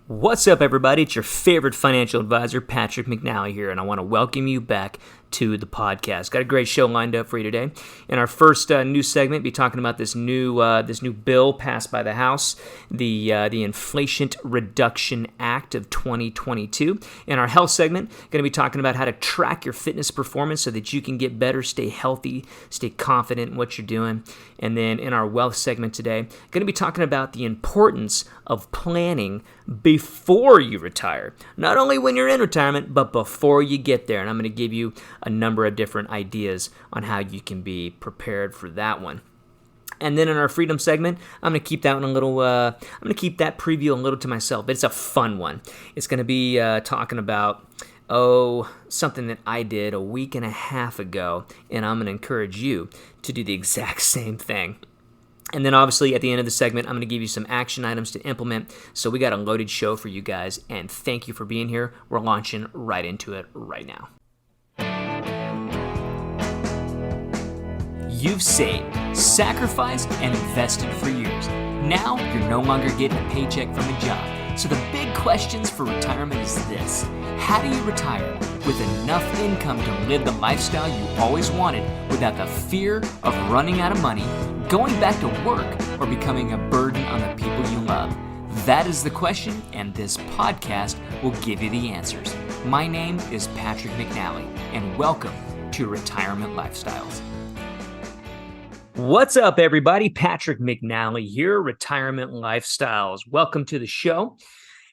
What's up, everybody? It's your favorite financial advisor, Patrick McNally here, and I want to welcome you back to the podcast. Got a great show lined up for you today. In our first news segment, be talking about this new bill passed by the House, the Inflation Reduction Act of 2022. In our health segment, going to be talking about how to track your fitness performance so that you can get better, stay healthy, stay confident in what you're doing. And then in our wealth segment today, going to be talking about the importance of planning before you retire. Not only when you're in retirement, but before you get there. And I'm going to give you a number of different ideas on how you can be prepared for that one. And then in our freedom segment, I'm going to keep that one a little. I'm going to keep that preview a little to myself. But it's a fun one. It's going to be talking about something that I did a week and a half ago, and I'm going to encourage you to do the exact same thing. And then obviously at the end of the segment, I'm going to give you some action items to implement. So we got a loaded show for you guys, and thank you for being here. We're launching right into it right now. You've saved, sacrificed, and invested for years. Now you're no longer getting a paycheck from a job. So the big questions for retirement is this: how do you retire with enough income to live the lifestyle you always wanted without the fear of running out of money, going back to work, or becoming a burden on the people you love? That is the question, and this podcast will give you the answers. My name is Patrick McNally, and welcome to Retirement Lifestyles. What's up, everybody? Patrick McNally here, Retirement Lifestyles. Welcome to the show.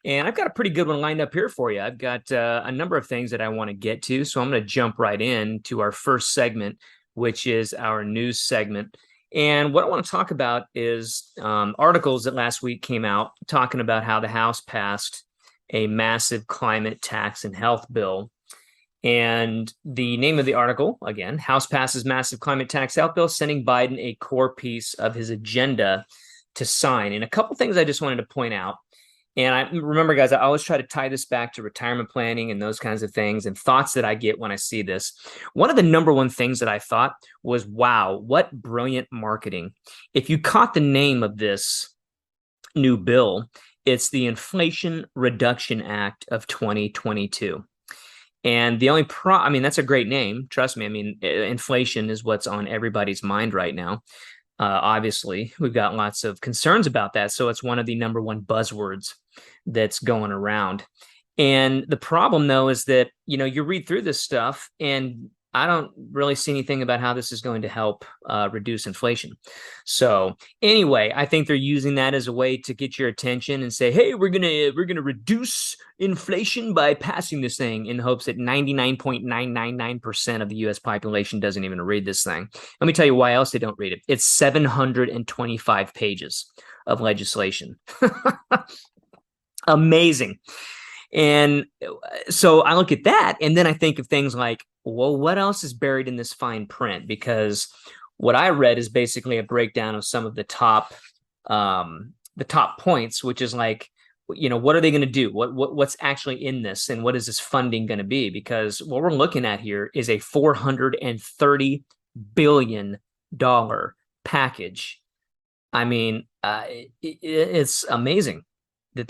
And I've got a pretty good one lined up here for you. I've got a number of things that I want to get to, so I'm going to jump right in to our first segment, which is our news segment. And what I want to talk about is articles that last week came out talking about how the House passed a massive climate tax and health bill. And the name of the article, again, House passes massive climate tax health bill, sending Biden a core piece of his agenda to sign. And a couple things I just wanted to point out. And I remember, guys, I always try to tie this back to retirement planning and those kinds of things and thoughts that I get when I see this. One of the number one things that I thought was, wow, what brilliant marketing. If you caught the name of this new bill, it's the Inflation Reduction Act of 2022. And the only that's a great name. Trust me. I mean, inflation is what's on everybody's mind right now. Obviously, we've got lots of concerns about that. So it's one of the number one buzzwords that's going around. And the problem, though, is that, you read through this stuff and I don't really see anything about how this is going to help reduce inflation. So anyway, I think they're using that as a way to get your attention and say, hey, we're gonna reduce inflation by passing this thing, in hopes that 99.999% of the U.S. population doesn't even read this thing. Let me tell you why else they don't read it. It's 725 pages of legislation. Amazing. And so I look at that, and then I think of things like, well, what else is buried in this fine print? Because what I read is basically a breakdown of some of the top points, which is like, what are they going to do? What's actually in this, and what is this funding going to be? Because what we're looking at here is a $430 billion package. I mean, it's amazing that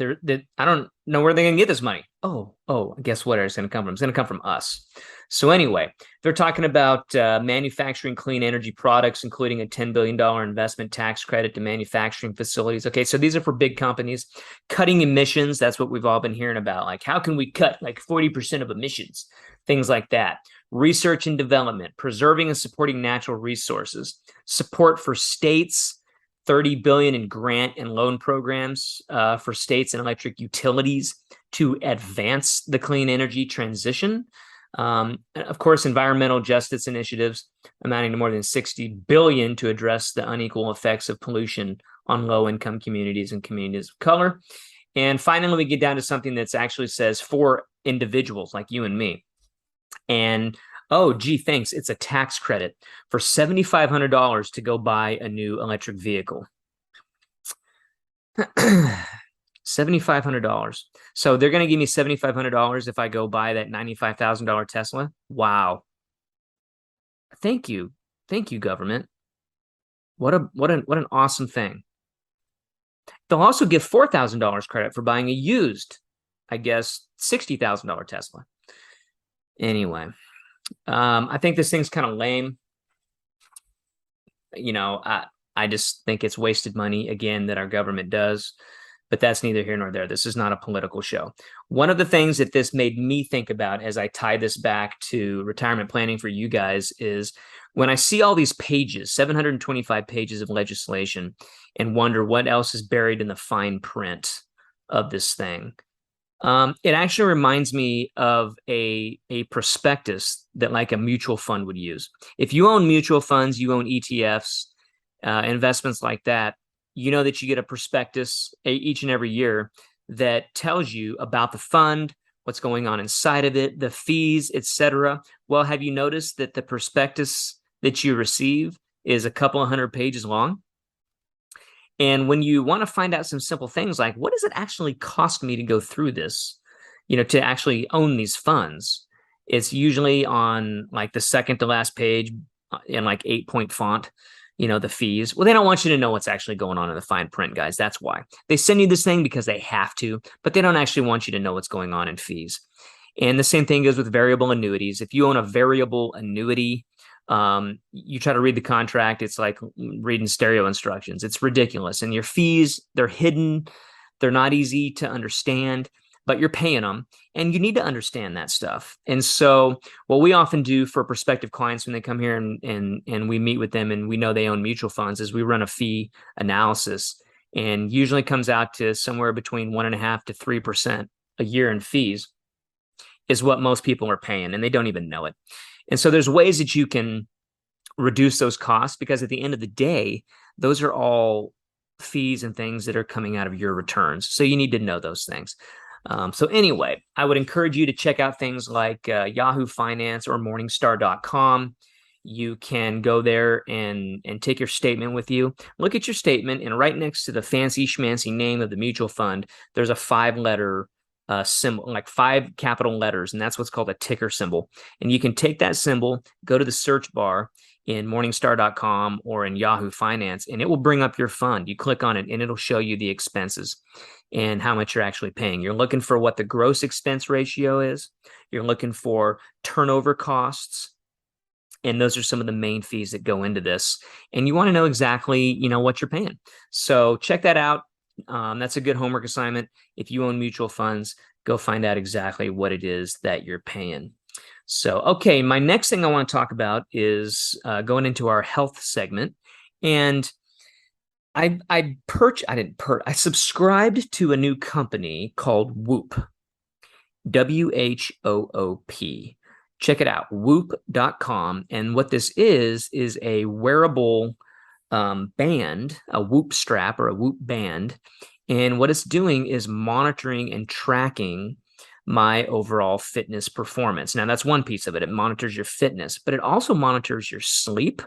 I don't know where they're going to get this money. Oh, guess what? It's going to come from? It's going to come from us. So anyway, they're talking about manufacturing clean energy products, including a $10 billion investment tax credit to manufacturing facilities. Okay, so these are for big companies. Cutting emissions, that's what we've all been hearing about. Like, how can we cut like 40% of emissions? Things like that. Research and development, preserving and supporting natural resources, support for states, $30 billion in grant and loan programs for states and electric utilities to advance the clean energy transition. And of course, environmental justice initiatives amounting to more than $60 billion to address the unequal effects of pollution on low-income communities and communities of color. And finally, we get down to something that actually says for individuals like you and me. And thanks. It's a tax credit for $7,500 to go buy a new electric vehicle. $7,500. So they're going to give me $7,500 if I go buy that $95,000 Tesla. Wow. Thank you, government. What an awesome thing. They'll also give $4,000 credit for buying a used, I guess, $60,000 Tesla. Anyway, I think this thing's kind of lame. I just think it's wasted money, again, that our government does. But that's neither here nor there. This is not a political show. One of the things that this made me think about as I tie this back to retirement planning for you guys is when I see all these pages, 725 pages of legislation, and wonder what else is buried in the fine print of this thing. It actually reminds me of a prospectus that like a mutual fund would use. If you own mutual funds, you own ETFs, investments like that, you know that you get a prospectus each and every year that tells you about the fund, what's going on inside of it, the fees, etc. Well, have you noticed that the prospectus that you receive is a couple of 100 pages long? And when you want to find out some simple things like, what does it actually cost me to go through this, to actually own these funds? It's usually on like the second to last page in like 8-point font, the fees. Well, they don't want you to know what's actually going on in the fine print, guys. That's why. They send you this thing because they have to, but they don't actually want you to know what's going on in fees. And the same thing goes with variable annuities. If you own a variable annuity, you try to read the contract, it's like reading stereo instructions. It's ridiculous. And your fees, they're hidden. They're not easy to understand, but you're paying them and you need to understand that stuff. And so what we often do for prospective clients when they come here and we meet with them and we know they own mutual funds is we run a fee analysis, and usually comes out to somewhere between 1.5% to 3% a year in fees is what most people are paying, and they don't even know it. And so there's ways that you can reduce those costs, because at the end of the day, those are all fees and things that are coming out of your returns. So you need to know those things. So anyway, I would encourage you to check out things like Yahoo Finance or Morningstar.com. You can go there and take your statement with you. Look at your statement, and right next to the fancy schmancy name of the mutual fund, there's a 5-letter symbol, like 5 capital letters, and that's what's called a ticker symbol. And you can take that symbol, go to the search bar in Morningstar.com or in Yahoo Finance, and it will bring up your fund. You click on it, and it'll show you the expenses and how much you're actually paying. You're looking for what the gross expense ratio is. You're looking for turnover costs. And those are some of the main fees that go into this. And you want to know exactly, what you're paying. So check that out. That's a good homework assignment. If you own mutual funds, go find out exactly what it is that you're paying. So, okay, my next thing I want to talk about is going into our health segment. And I subscribed to a new company called Whoop, WHOOP. Check it out, whoop.com. And what this is a wearable band, a Whoop strap or a Whoop band. And what it's doing is monitoring and tracking my overall fitness performance. Now, that's one piece of it. It monitors your fitness, but it also monitors your sleep,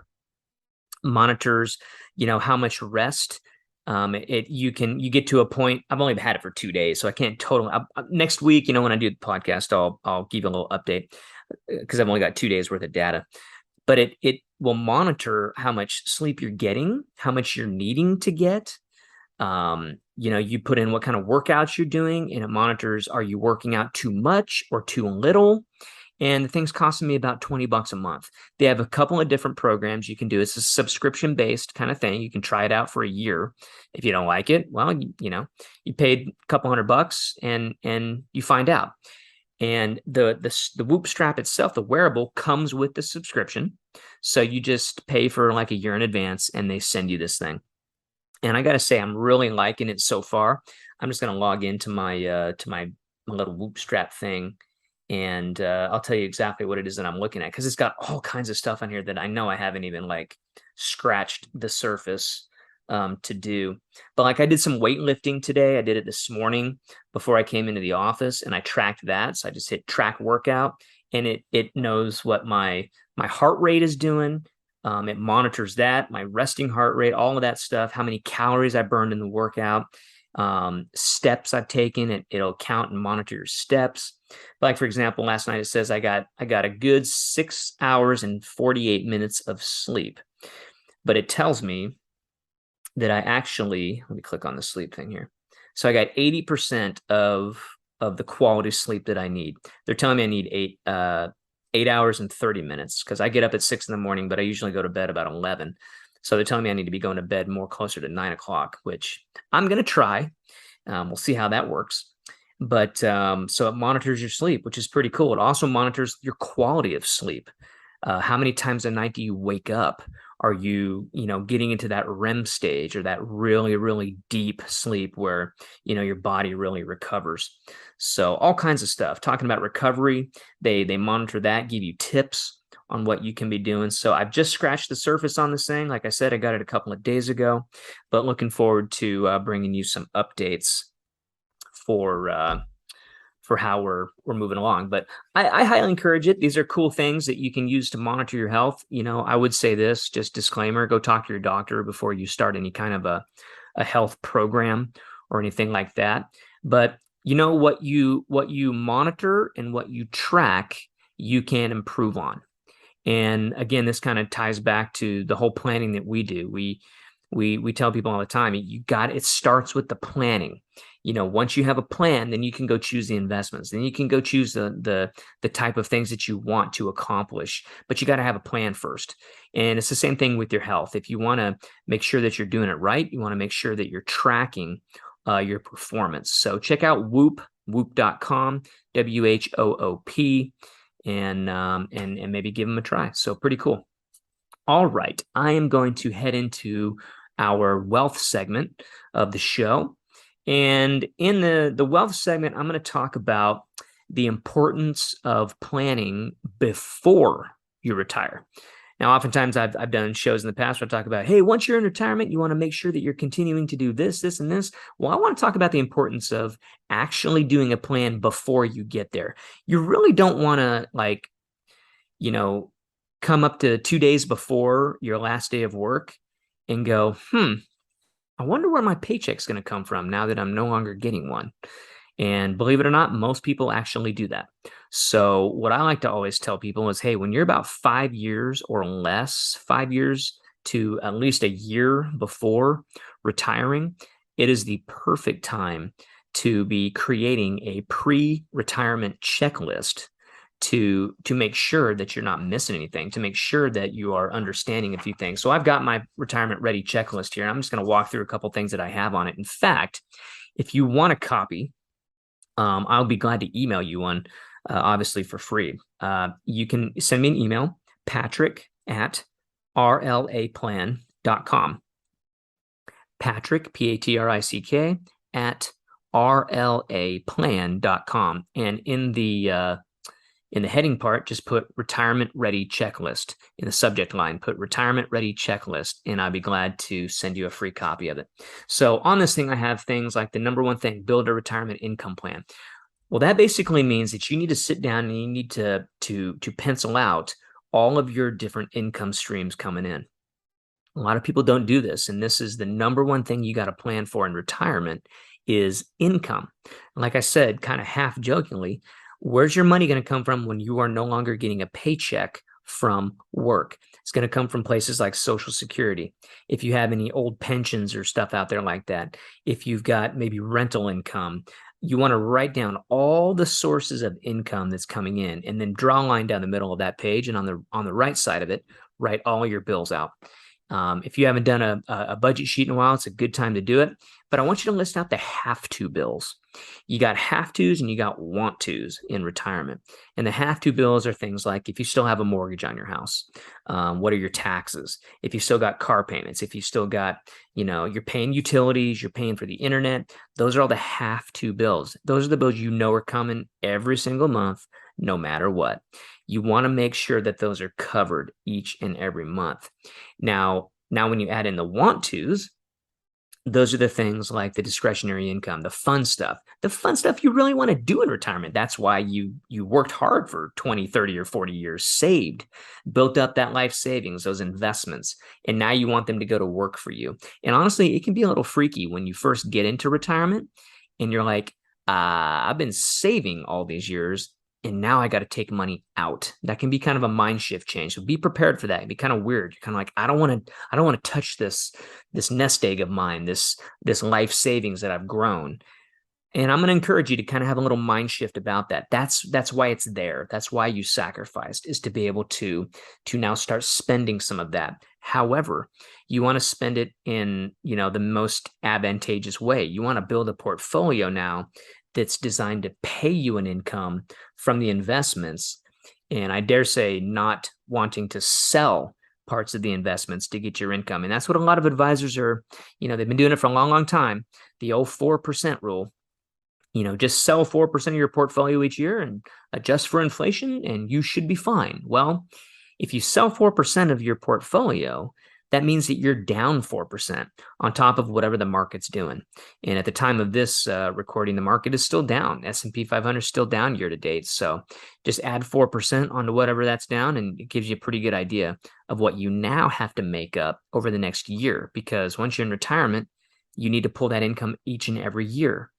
monitors, how much rest. You get to a point. I've only had it for 2 days, so I can't totally. Next week, when I do the podcast, I'll give you a little update, because I've only got 2 days worth of data. But it will monitor how much sleep you're getting, how much you're needing to get. You put in what kind of workouts you're doing, and it monitors, are you working out too much or too little? And the thing's costing me about $20 a month. They have a couple of different programs you can do. It's a subscription-based kind of thing. You can try it out for a year. If you don't like it, well, you paid a couple $100 and you find out. And the Whoop strap itself, the wearable, comes with the subscription. So you just pay for like a year in advance, and they send you this thing. And I got to say, I'm really liking it so far. I'm just going to log into my little Whoop strap thing, and I'll tell you exactly what it is that I'm looking at, because it's got all kinds of stuff on here that I know I haven't even like scratched the surface to do. But like, I did some weightlifting today. I did it this morning before I came into the office, and I tracked that. So I just hit track workout, and it knows what my heart rate is doing. It monitors that, my resting heart rate, all of that stuff, how many calories I burned in the workout, steps I've taken. It'll count and monitor your steps. Like, for example, last night it says I got a good 6 hours and 48 minutes of sleep, but it tells me that I actually, let me click on the sleep thing here. So I got 80% of the quality sleep that I need. They're telling me I need 8 hours and 30 minutes because I get up at 6 in the morning, but I usually go to bed about 11. So they're telling me I need to be going to bed more closer to 9 o'clock, which I'm going to try. We'll see how that works. But so it monitors your sleep, which is pretty cool. It also monitors your quality of sleep. How many times a night do you wake up? Are you, getting into that REM stage or that really, really deep sleep where, your body really recovers? So all kinds of stuff. Talking about recovery, they monitor that, give you tips on what you can be doing. So I've just scratched the surface on this thing. Like I said, I got it a couple of days ago, but looking forward to bringing you some updates for how we're moving along. But I highly encourage it. These are cool things that you can use to monitor your health. I would say this, just disclaimer, go talk to your doctor before you start any kind of a health program or anything like that. But what you monitor and what you track, you can improve on. And again, this kind of ties back to the whole planning that we do. We tell people all the time, it starts with the planning. Once you have a plan, then you can go choose the investments. Then you can go choose the type of things that you want to accomplish. But you got to have a plan first. And it's the same thing with your health. If you want to make sure that you're doing it right, you want to make sure that you're tracking your performance. So check out whoop.com, WHOOP, and maybe give them a try. So pretty cool. All right, I am going to head into our wealth segment of the show. And in the wealth segment, I'm going to talk about the importance of planning before you retire. Now, oftentimes I've done shows in the past where I talk about, hey, once you're in retirement, you want to make sure that you're continuing to do this, this, and this. Well, I want to talk about the importance of actually doing a plan before you get there. You really don't want to come up to 2 days before your last day of work and go, I wonder where my paycheck's going to come from now that I'm no longer getting one. And believe it or not, most people actually do that. So what I like to always tell people is, hey, when you're about 5 years or less, 5 years to at least a year before retiring, it is the perfect time to be creating a pre-retirement checklist to make sure that you're not missing anything, to make sure that you are understanding a few things. So I've got my retirement ready checklist here. I'm just going to walk through a couple things that I have on it. In fact, if you want a copy, I'll be glad to email you one, obviously for free. You can send me an email, patrick@rlaplan.com. Patrick, Patrick, @rlaplan.com. And in the heading part, just put retirement ready checklist. In the subject line, put retirement ready checklist, and I'd be glad to send you a free copy of it. So on this thing, I have things like the number one thing, build a retirement income plan. Well, that basically means that you need to sit down and you need to pencil out all of your different income streams coming in. A lot of people don't do this, and this is the number one thing you got to plan for in retirement is income. Like I said, kind of half jokingly, where's your money going to come from when you are no longer getting a paycheck from work? It's going to come from places like Social Security. If you have any old pensions or stuff out there like that, if you've got maybe rental income, you want to write down all the sources of income that's coming in and then draw a line down the middle of that page. And on the right side of it, write all your bills out. If you haven't done a budget sheet in a while, it's a good time to do it. But I want you to list out the have-to bills. You got have-tos and you got want-tos in retirement. And the have-to bills are things like if you still have a mortgage on your house, what are your taxes? If you still got car payments, if you still got, you're paying utilities, you're paying for the internet, those are all the have-to bills. Those are the bills are coming every single month, no matter what. You want to make sure that those are covered each and every month. Now when you add in the want-tos, those are the things like the discretionary income, the fun stuff you really want to do in retirement. That's why you worked hard for 20, 30, or 40 years, saved, built up that life savings, those investments, and now you want them to go to work for you. And honestly, it can be a little freaky when you first get into retirement and you're like, I've been saving all these years and now I got to take money out. That can be kind of a mind shift change. So be prepared for that. It'd be kind of weird. You're kind of like, I don't want to touch this nest egg of mine, this life savings that I've grown. And I'm going to encourage you to kind of have a little mind shift about that. That's why it's there. That's why you sacrificed, is to be able to now start spending some of that. However, you want to spend it in, the most advantageous way. You want to build a portfolio now that's designed to pay you an income from the investments. And I dare say not wanting to sell parts of the investments to get your income. And that's what a lot of advisors are, they've been doing it for a long, long time. The old 4% rule. Just sell 4% of your portfolio each year and adjust for inflation, and you should be fine. Well, if you sell 4% of your portfolio, that means that you're down 4% on top of whatever the market's doing. And at the time of this recording, the market is still down. S&P 500 is still down year to date. So just add 4% onto whatever that's down, and it gives you a pretty good idea of what you now have to make up over the next year. Because once you're in retirement, you need to pull that income each and every year.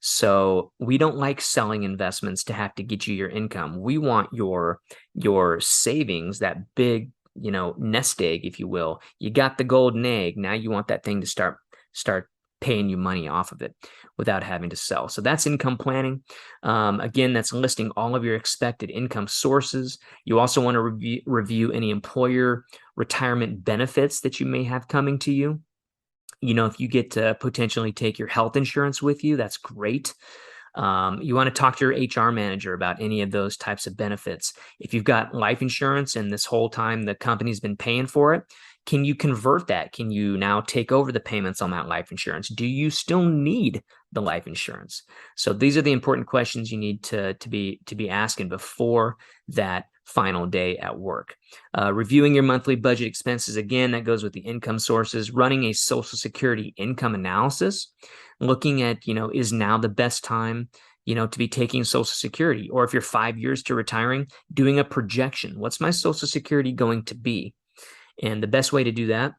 So we don't like selling investments to have to get you your income. We want your savings, that big, nest egg, if you will. You got the golden egg. Now you want that thing to start paying you money off of it without having to sell. So that's income planning. Again, that's listing all of your expected income sources. You also want to review any employer retirement benefits that you may have coming to you. If you get to potentially take your health insurance with you, that's great. You want to talk to your HR manager about any of those types of benefits. If you've got life insurance and this whole time the company's been paying for it, can you convert that? Can you now take over the payments on that life insurance? Do you still need the life insurance? So these are the important questions you need to be asking before that final day at work. Reviewing your monthly budget expenses. Again, that goes with the income sources. Running a Social Security income analysis. Looking at, is now the best time, to be taking Social Security? Or if you're 5 years to retiring, doing a projection. What's my Social Security going to be? And the best way to do that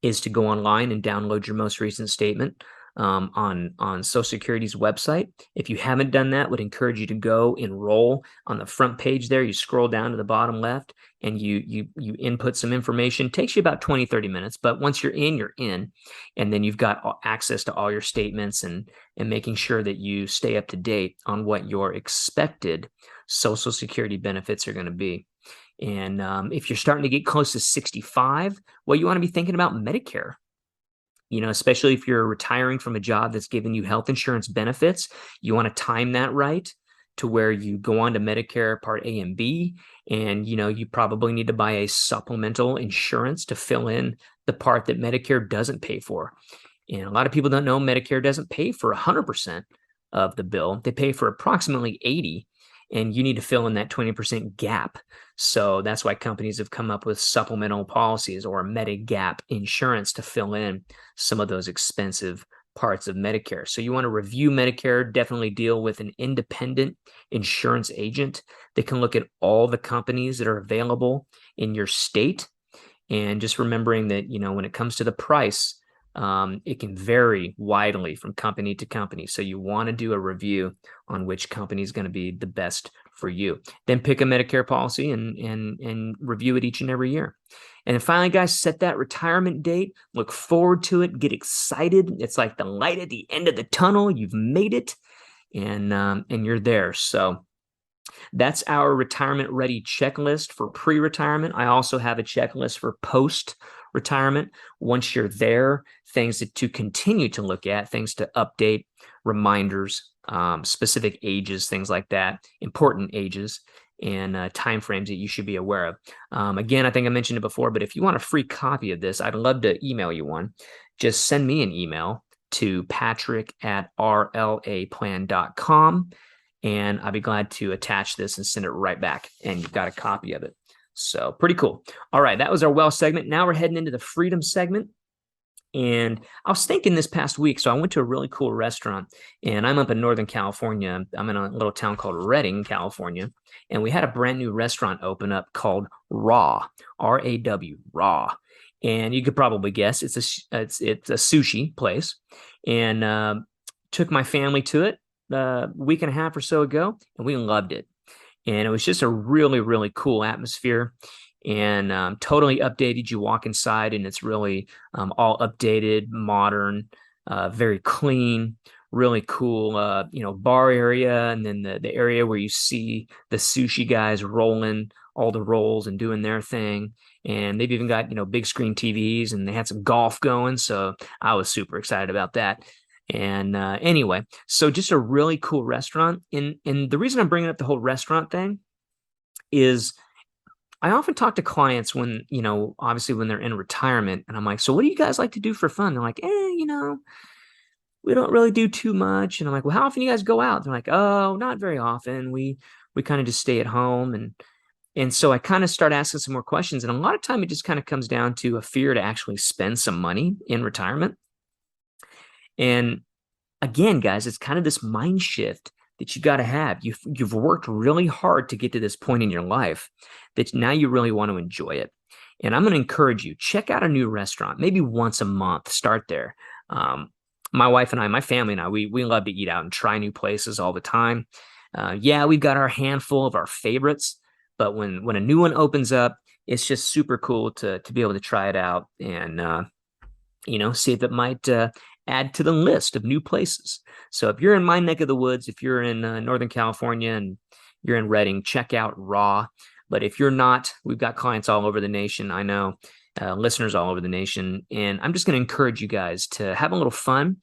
is to go online and download your most recent statement on Social Security's website. If you haven't done that, would encourage you to go enroll on the front page there. You scroll down to the bottom left and you input some information. It takes you about 20-30 minutes, but once you're in, and then you've got access to all your statements and making sure that you stay up to date on what your expected Social Security benefits are going to be. And if you're starting to get close to 65, well, you want to be thinking about Medicare. Especially if you're retiring from a job that's giving you health insurance benefits, you want to time that right to where you go on to Medicare Part A and B, and you probably need to buy a supplemental insurance to fill in the part that Medicare doesn't pay for. And a lot of people don't know Medicare doesn't pay for 100% of the bill. They pay for approximately 80%. And you need to fill in that 20% gap. So that's why companies have come up with supplemental policies or Medigap insurance to fill in some of those expensive parts of Medicare. So you want to review Medicare, definitely deal with an independent insurance agent that can look at all the companies that are available in your state. And just remembering that, when it comes to the price, it can vary widely from company to company. So you want to do a review on which company is going to be the best for you. Then pick a Medicare policy and review it each and every year. And then finally, guys, set that retirement date. Look forward to it. Get excited. It's like the light at the end of the tunnel. You've made it, and you're there. So that's our retirement ready checklist for pre-retirement. I also have a checklist for post-retirement. Once you're there, things to continue to look at, things to update, reminders, specific ages, things like that, important ages, and timeframes that you should be aware of. Again, I think I mentioned it before, but if you want a free copy of this, I'd love to email you one. Just send me an email to patrick@rlaplan.com. And I'll be glad to attach this and send it right back. And you've got a copy of it. So pretty cool. All right, that was our wealth segment. Now we're heading into the freedom segment. And I was thinking this past week, so I went to a really cool restaurant, and I'm up in Northern California. I'm in a little town called Redding, California. And we had a brand new restaurant open up called Raw, R-A-W, Raw. And you could probably guess it's a sushi place. And took my family to it a week and a half or so ago, and we loved it. And it was just a really, really cool atmosphere, and totally updated. You walk inside and it's really all updated, modern, very clean, really cool, bar area. And then the area where you see the sushi guys rolling all the rolls and doing their thing. And they've even got, big screen TVs, and they had some golf going. So I was super excited about that. And anyway, so just a really cool restaurant. And the reason I'm bringing up the whole restaurant thing is I often talk to clients when, obviously when they're in retirement, and I'm like, so what do you guys like to do for fun? They're like, we don't really do too much. And I'm like, well, how often do you guys go out? They're like, oh, not very often. We kind of just stay at home. And so I kind of start asking some more questions. And a lot of time it just kind of comes down to a fear to actually spend some money in retirement. And again, guys, it's kind of this mind shift that you got to have. You've worked really hard to get to this point in your life that now you really want to enjoy it. And I'm going to encourage you, check out a new restaurant, maybe once a month, start there. My wife and I, my family and I, we love to eat out and try new places all the time. We've got our handful of our favorites, but when a new one opens up, it's just super cool to be able to try it out and, see if it might add to the list of new places. So if you're in my neck of the woods, if you're in Northern California and you're in Redding, check out Raw. But if you're not, we've got clients all over the nation. I know listeners all over the nation. And I'm just going to encourage you guys to have a little fun.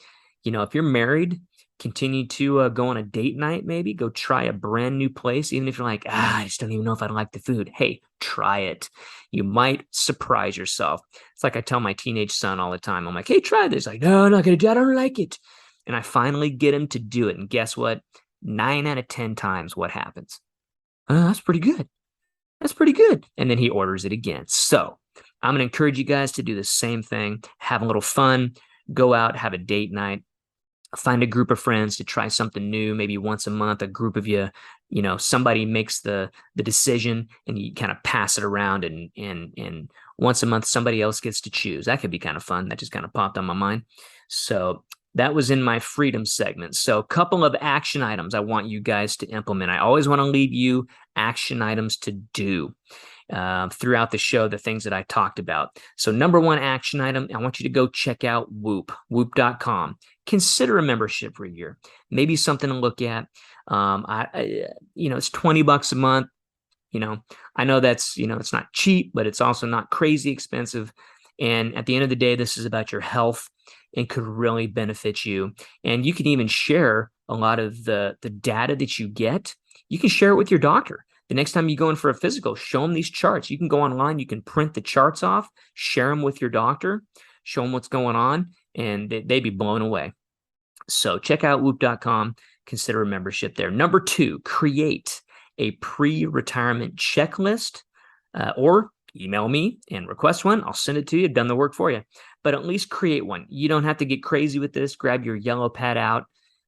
If you're married, continue to go on a date night, maybe go try a brand new place. Even if you're like, I just don't even know if I like the food. Hey, try it. You might surprise yourself. It's like I tell my teenage son all the time. I'm like, hey, try this. Like, no, I'm not going to do it. I don't like it. And I finally get him to do it. And guess what? 9 out of 10 times what happens? That's pretty good. That's pretty good. And then he orders it again. So I'm going to encourage you guys to do the same thing. Have a little fun. Go out, have a date night. Find a group of friends to try something new, maybe once a month, a group of you, somebody makes the decision and you kind of pass it around and once a month, somebody else gets to choose. That could be kind of fun. That just kind of popped on my mind. So that was in my freedom segment. So a couple of action items I want you guys to implement. I always want to leave you action items to do throughout the show, the things that I talked about. So number one action item, I want you to go check out whoop.com. Consider a membership for a year, maybe something to look at. It's $20 a month. I know that's, it's not cheap, but it's also not crazy expensive. And at the end of the day, this is about your health and could really benefit you. And you can even share a lot of the data that you get. You can share it with your doctor. The next time you go in for a physical, show them these charts. You can go online, you can print the charts off, share them with your doctor, show them what's going on, and they'd be blown away. So check out whoop.com, consider a membership there. Number 2, create a pre-retirement checklist or email me and request one. I'll send it to you, done the work for you. But at least create one. You don't have to get crazy with this. Grab your yellow pad out,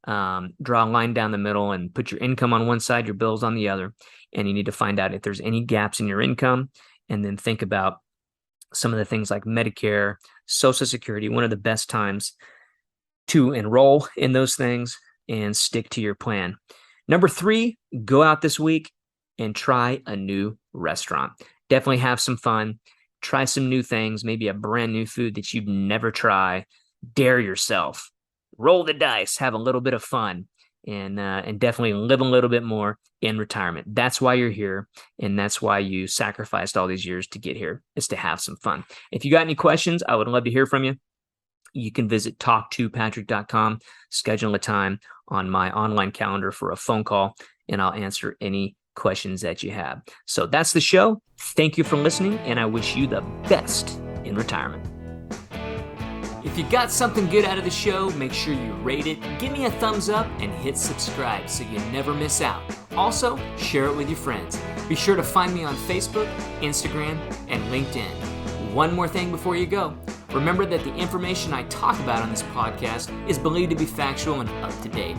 draw a line down the middle and put your income on one side, your bills on the other. And you need to find out if there's any gaps in your income, and then think about some of the things like Medicare, Social Security. One of the best times to enroll in those things and stick to your plan. Number 3, go out this week and try a new restaurant. Definitely have some fun. Try some new things, maybe a brand new food that you'd never try. Dare yourself. Roll the dice, have a little bit of fun, and definitely live a little bit more in retirement. That's why you're here, and that's why you sacrificed all these years to get here, is to have some fun. If you got any questions, I would love to hear from you. You can visit talktopatrick.com, schedule a time on my online calendar for a phone call, and I'll answer any questions that you have. So that's the show. Thank you for listening, and I wish you the best in retirement. If you got something good out of the show, make sure you rate it, give me a thumbs up, and hit subscribe so you never miss out. Also, share it with your friends. Be sure to find me on Facebook, Instagram, and LinkedIn. One more thing before you go. Remember that the information I talk about on this podcast is believed to be factual and up to date,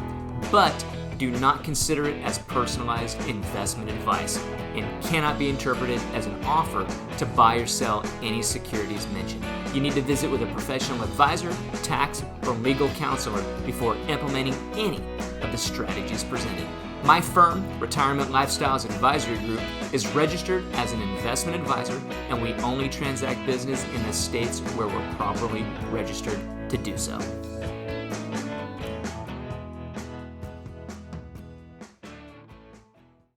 but do not consider it as personalized investment advice and cannot be interpreted as an offer to buy or sell any securities mentioned. You need to visit with a professional advisor, tax, or legal counselor before implementing any of the strategies presented. My firm, Retirement Lifestyles Advisory Group, is registered as an investment advisor, and we only transact business in the states where we're properly registered to do so.